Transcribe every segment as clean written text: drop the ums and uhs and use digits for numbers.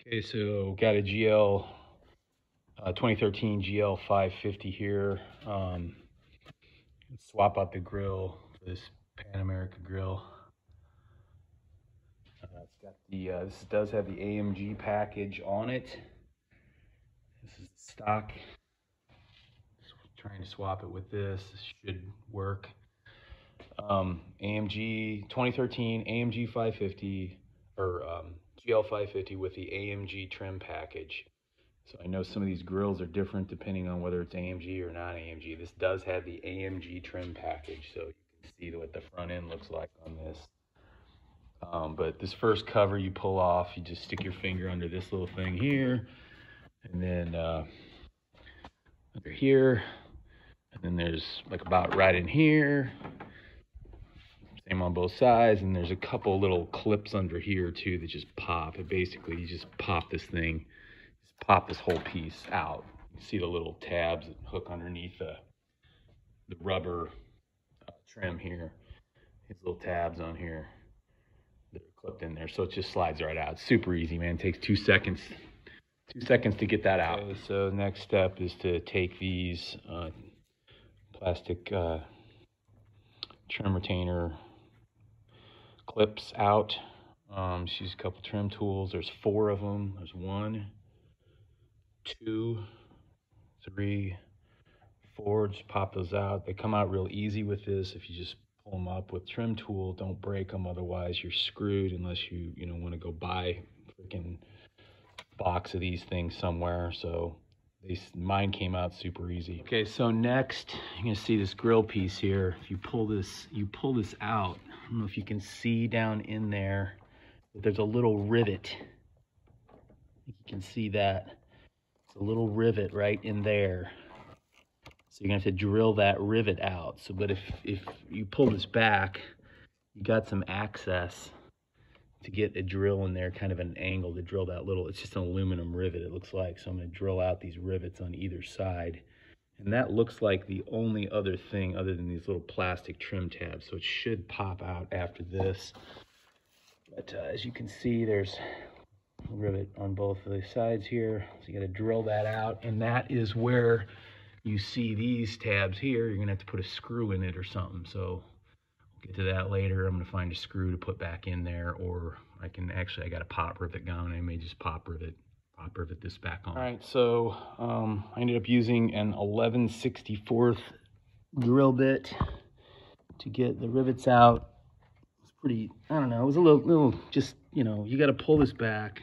Okay, so got a GL 2013 GL550 here. Swap out the grill for this Panamericana grill. It's got the this does have the AMG package on it. This is the stock. Trying to swap it with this. This should work. AMG 2013 AMG 550 or GL550 with the AMG trim package. So I know some of these grills are different depending on whether it's AMG or not AMG. This does have the AMG trim package, so you can see what the front end looks like on this. But this first cover you pull off, you just stick your finger under this little thing here, and then under here, and then there's like about right in here. Same on both sides, and there's a couple little clips under here too that just pop. It basically, you just pop this thing, just pop this whole piece out. You see the little tabs that hook underneath the rubber trim here. These little tabs on here that are clipped in there, so it just slides right out. It's super easy, man. It takes 2 seconds. 2 seconds to get that out. Okay, so next step is to take these plastic trim retainer clips out. Just use a couple trim tools. There's 4 of them. There's 1, 2, 3, 4. Just pop those out. They come out real easy with this. If you just pull them up with trim tool, don't break them. Otherwise, you're screwed unless you want to go buy a freaking box of these things somewhere. So mine came out super easy. Okay, so next you're gonna see this grill piece here. If you pull this out, I don't know if you can see down in there, but there's a little rivet. I think you can see that. It's a little rivet right in there. So you're gonna have to drill that rivet out. So, but if you pull this back, you got some access to get a drill in there, kind of an angle to drill that little, it's just an aluminum rivet it looks like. So I'm gonna drill out these rivets on either side. And that looks like the only other thing other than these little plastic trim tabs. So it should pop out after this. But as you can see, there's a rivet on both of the sides here. So you gotta drill that out. And that is where you see these tabs here. You're gonna have to put a screw in it or something. So get to that later. I'm gonna find a screw to put back in there, or I got a pop rivet gun. I may just pop rivet this back on. All right, so I ended up using an 11/64 drill bit to get the rivets out. It's pretty, I don't know, it was a little just, you got to pull this back.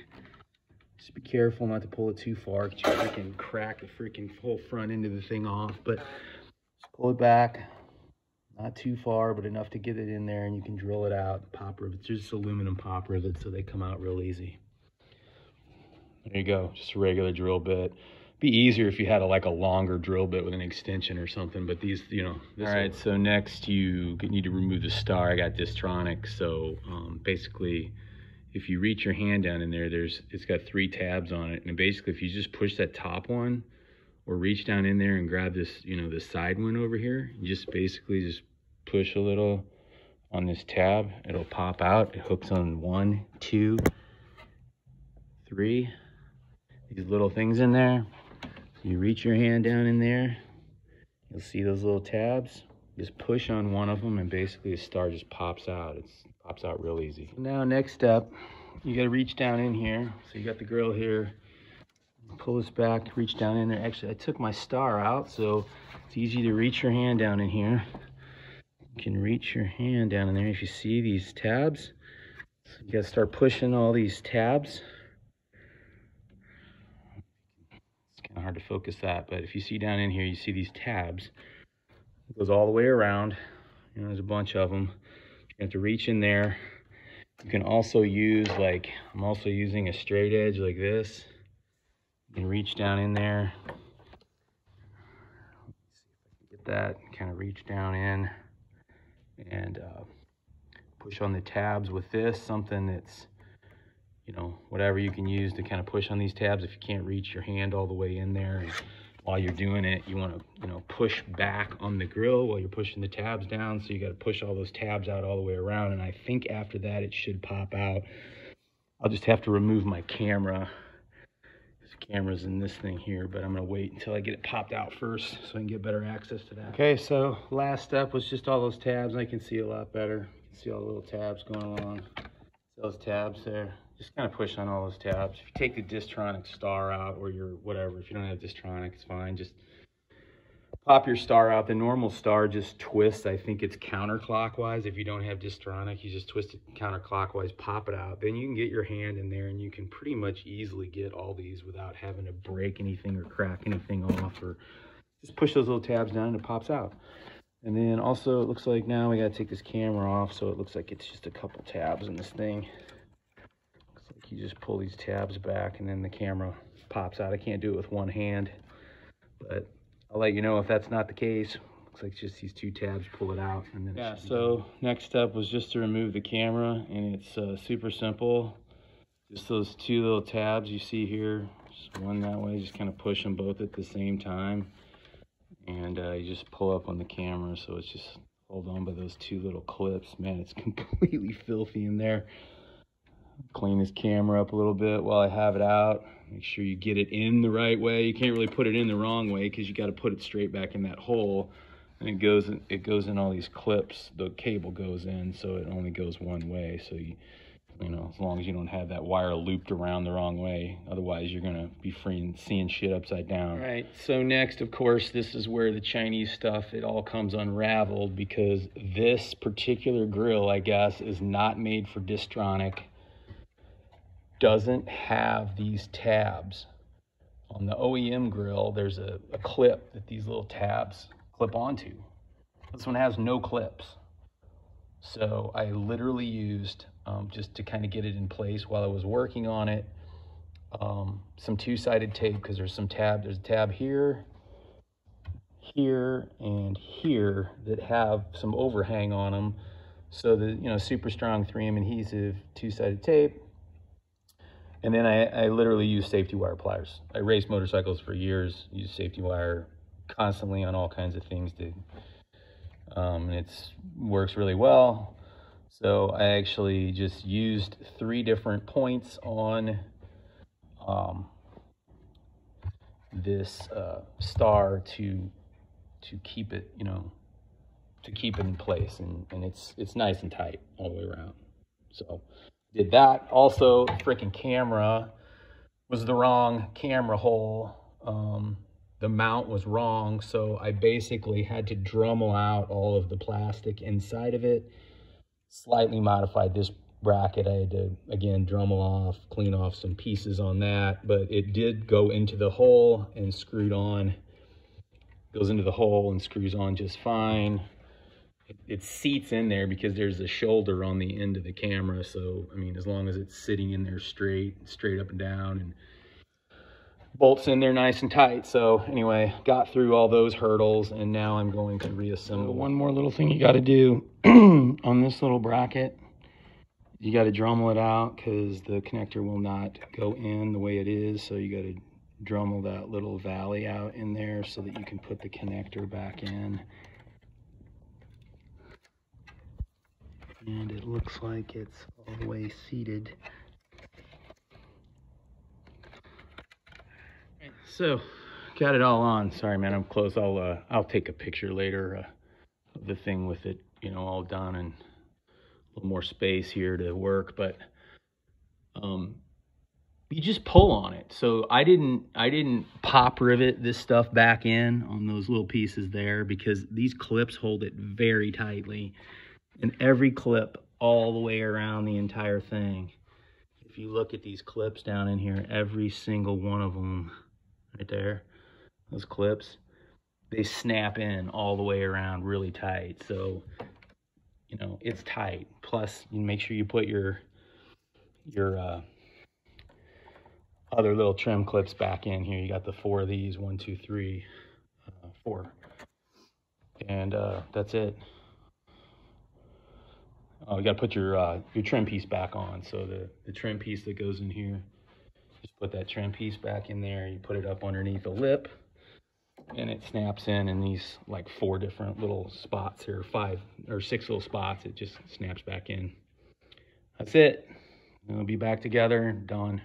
Just be careful not to pull it too far, because you freaking crack the freaking whole front end of the thing off. But just pull it back. Not too far, but enough to get it in there, and you can drill it out. Pop rivets, they're just aluminum pop rivets, so they come out real easy. There you go, just a regular drill bit. Be easier if you had a longer drill bit with an extension or something, but these, All right, so next you need to remove the star. I got Distronic, so basically, if you reach your hand down in there, it's got 3 tabs on it, and basically if you just push that top one, or reach down in there and grab this, this side one over here. You just basically push a little on this tab. It'll pop out. It hooks on 1, 2, 3. These little things in there. So you reach your hand down in there. You'll see those little tabs. Just push on one of them, and basically a star just pops out. It pops out real easy. Now, next step, you got to reach down in here. So you got the grill here. Pull this back, reach down in there. Actually, I took my star out, so it's easy to reach your hand down in here. You can reach your hand down in there. If you see these tabs, so you gotta start pushing all these tabs. It's kind of hard to focus that, but if you see down in here, you see these tabs. It goes all the way around. There's a bunch of them. You have to reach in there. You can also use, I'm also using a straight edge like this. You can reach down in there. Let's see if I can get that. Kind of reach down in and push on the tabs with this. Something that's, whatever you can use to kind of push on these tabs if you can't reach your hand all the way in there. And while you're doing it, you want to, push back on the grill while you're pushing the tabs down. So you got to push all those tabs out all the way around. And I think after that, it should pop out. I'll just have to remove my camera The camera's in this thing here, but I'm gonna wait until I get it popped out first so I can get better access to that. Okay, so last step was just all those tabs. I can see a lot better. You can see all the little tabs going along. Those tabs there. Just kind of push on all those tabs. If you take the Distronic star out, or your whatever, if you don't have Distronic, it's fine. Just pop your star out. The normal star just twists. I think it's counterclockwise. If you don't have Distronic, you just twist it counterclockwise, pop it out. Then you can get your hand in there and you can pretty much easily get all these without having to break anything or crack anything off, or just push those little tabs down and it pops out. And then also it looks like now we got to take this camera off, so it looks like it's just a couple tabs in this thing. Looks like you just pull these tabs back and then the camera pops out. I can't do it with one hand, but I'll let you know if that's not the case. Looks like just these two tabs, pull it out, and then yeah. So next step was just to remove the camera, and it's super simple. Just those two little tabs you see here, just one that way, just kind of push them both at the same time, and you just pull up on the camera. So it's just hold on by those two little clips. Man, it's completely filthy in there. Clean this camera up a little bit while I have it out. Make sure you get it in the right way. You can't really put it in the wrong way because you got to put it straight back in that hole. And it goes in all these clips. The cable goes in, so it only goes one way. So you know, as long as you don't have that wire looped around the wrong way, otherwise you're gonna be seeing shit upside down. All right. So next, of course, this is where the Chinese stuff, it all comes unraveled, because this particular grill, I guess, is not made for Distronic. Doesn't have these tabs. On the OEM grill, there's a clip that these little tabs clip onto. This one has no clips. So I literally used, just to kind of get it in place while I was working on it, some two-sided tape, because there's a tab here, here, and here that have some overhang on them. So the, you know, super strong 3M adhesive two-sided tape. And then I literally use safety wire pliers. I raced motorcycles for years, used safety wire constantly on all kinds of things, and it works really well. So I actually just used 3 different points on this star to keep it, you know, to keep it in place, and it's nice and tight all the way around. So did that. Also, the freaking camera was the wrong camera hole. The mount was wrong, so I basically had to Dremel out all of the plastic inside of it. Slightly modified this bracket. I had to, again, Dremel off, clean off some pieces on that, but it did go into the hole and screwed on. Goes into the hole and screws on just fine. It seats in there because there's a shoulder on the end of the camera. So, I mean, as long as it's sitting in there straight up and down, and bolts in there nice and tight. So anyway, got through all those hurdles, and now I'm going to reassemble. So one more little thing you got to do on this little bracket, you got to Dremel it out because the connector will not go in the way it is. So you got to Dremel that little valley out in there so that you can put the connector back in. And it looks like it's all the way seated. So, got it all on. Sorry, man, I'm close. I'll take a picture later of the thing with it, you know, all done, and a little more space here to work. But you just pull on it. So I didn't pop rivet this stuff back in on those little pieces there, because these clips hold it very tightly. And every clip all the way around the entire thing. If you look at these clips down in here, every single one of them right there, those clips, they snap in all the way around really tight. So, you know, it's tight. Plus, you make sure you put your other little trim clips back in here. You got the 4 of these, 1, 2, 3, 4. And that's it. Oh, you got to put your trim piece back on. So the trim piece that goes in here, just put that trim piece back in there. You put it up underneath the lip, and it snaps in these like 4 different little spots here, 5 or 6 little spots. It just snaps back in. That's it. It'll be back together, done.